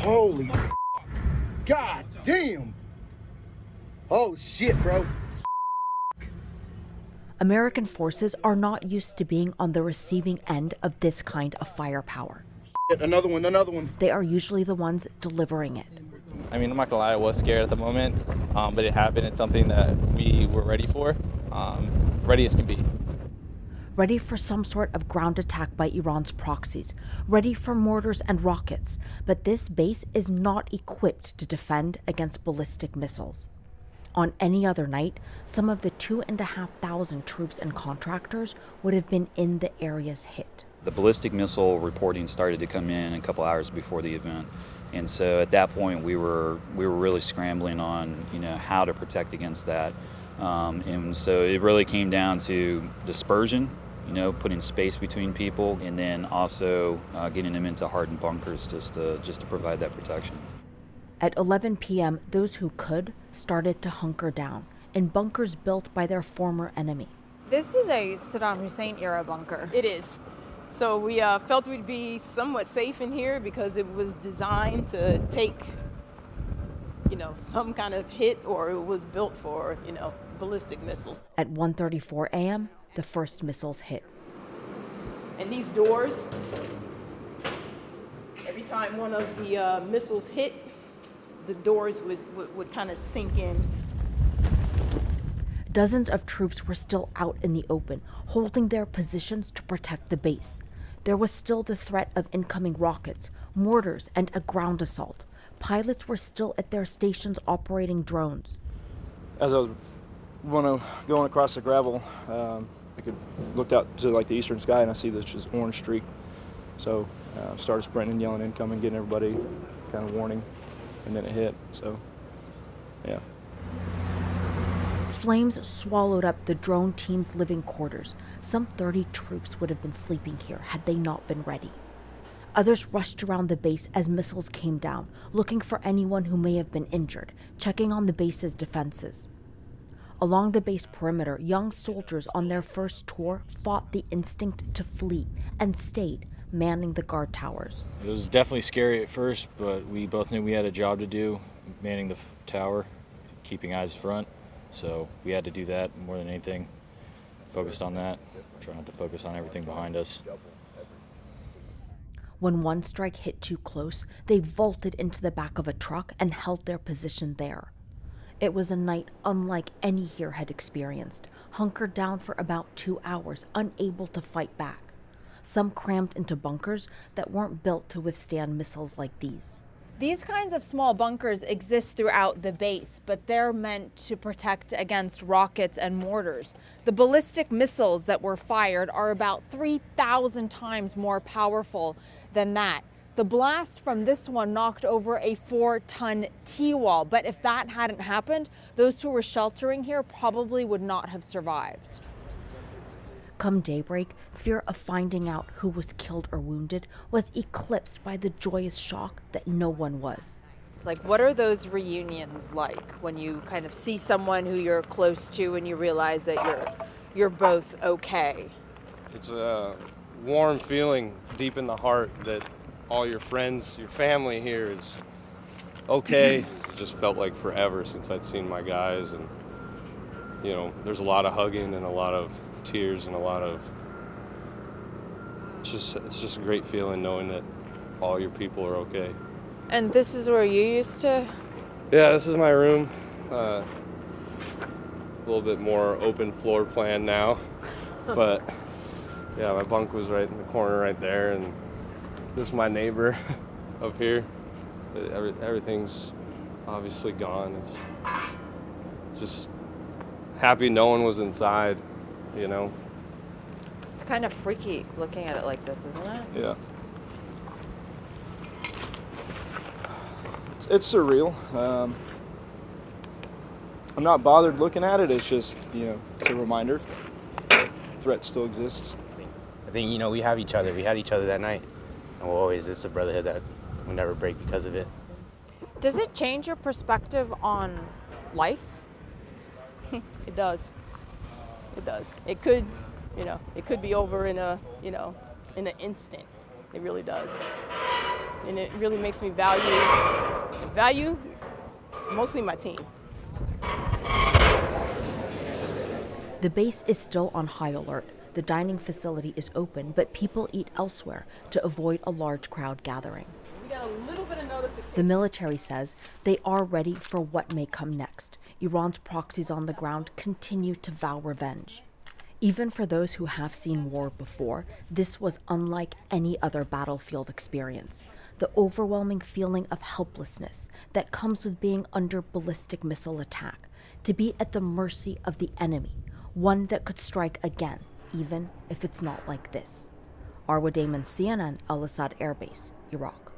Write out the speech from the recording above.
Holy God damn. Oh shit, bro. American forces are not used to being on the receiving end of this kind of firepower. Another one. They are usually the ones delivering it. I mean, I'm not gonna lie, I was scared at the moment, but it happened. It's something that we were ready for, ready as can be. Ready for some sort of ground attack by Iran's proxies, ready for mortars and rockets, but this base is not equipped to defend against ballistic missiles. On any other night, some of the 2,500 troops and contractors would have been in the areas hit. The ballistic missile reporting started to come in a couple hours before the event. And so at that point, we were really scrambling on, how to protect against that. And so it really came down to dispersion, putting space between people, and then also getting them into hardened bunkers just to provide that protection. At 11 p.m., those who could started to hunker down in bunkers built by their former enemy. This is a Saddam Hussein era bunker. It is. So we felt we'd be somewhat safe in here because it was designed to take, some kind of hit, or it was built for, ballistic missiles. At 1:34 a.m., the first missiles hit. And these doors, every time one of the missiles hit, the doors would kind of sink in. Dozens of troops were still out in the open, holding their positions to protect the base. There was still the threat of incoming rockets, mortars, and a ground assault. Pilots were still at their stations operating drones. As I was going across the gravel, I looked out to the eastern sky, and I see this just orange streak. So started sprinting, yelling incoming, getting everybody kind of warning, and then it hit. So, yeah. Flames swallowed up the drone team's living quarters. Some 30 troops would have been sleeping here had they not been ready. Others rushed around the base as missiles came down, looking for anyone who may have been injured, checking on the base's defenses. Along the base perimeter, young soldiers on their first tour fought the instinct to flee and stayed, manning the guard towers. It was definitely scary at first, but we both knew we had a job to do, manning the tower, keeping eyes front. So we had to do that more than anything. Focused on that, try not to focus on everything behind us. When one strike hit too close, they vaulted into the back of a truck and held their position there. It was a night unlike any here had experienced, hunkered down for about 2 hours, unable to fight back. Some crammed into bunkers that weren't built to withstand missiles like these. These kinds of small bunkers exist throughout the base, but they're meant to protect against rockets and mortars. The ballistic missiles that were fired are about 3,000 times more powerful than that. The blast from this one knocked over a 4-ton T-wall, but if that hadn't happened, those who were sheltering here probably would not have survived. Come daybreak, fear of finding out who was killed or wounded was eclipsed by the joyous shock that no one was. It's like, what are those reunions like when you kind of see someone who you're close to and you realize that you're both okay? It's a warm feeling deep in the heart that all your friends, your family here is okay. It just felt like forever since I'd seen my guys, and there's a lot of hugging and a lot of tears and a lot of it's just a great feeling knowing that all your people are okay. And this is where you used to? Yeah, this is my room. A little bit more open floor plan now, but yeah, my bunk was right in the corner right there, and this is my neighbor up here. Everything's obviously gone. It's just happy no one was inside. It's kind of freaky looking at it like this, isn't it? Yeah. It's surreal. I'm not bothered looking at it. It's just, it's a reminder. Threat still exists. I think, we have each other. We had each other that night. And it's a brotherhood that will never break because of it. Does it change your perspective on life? It does. It does. It could, it could be over in in an instant. It really does. and it really makes me value mostly my team. The base is still on high alert. The dining facility is open, but people eat elsewhere to avoid a large crowd gathering. We got a little bit of notification. The military says they are ready for what may come next. Iran's proxies on the ground continue to vow revenge. Even for those who have seen war before, this was unlike any other battlefield experience. The overwhelming feeling of helplessness that comes with being under ballistic missile attack, to be at the mercy of the enemy, one that could strike again, even if it's not like this. Arwa Damon, CNN, Al Asad Air Base, Iraq.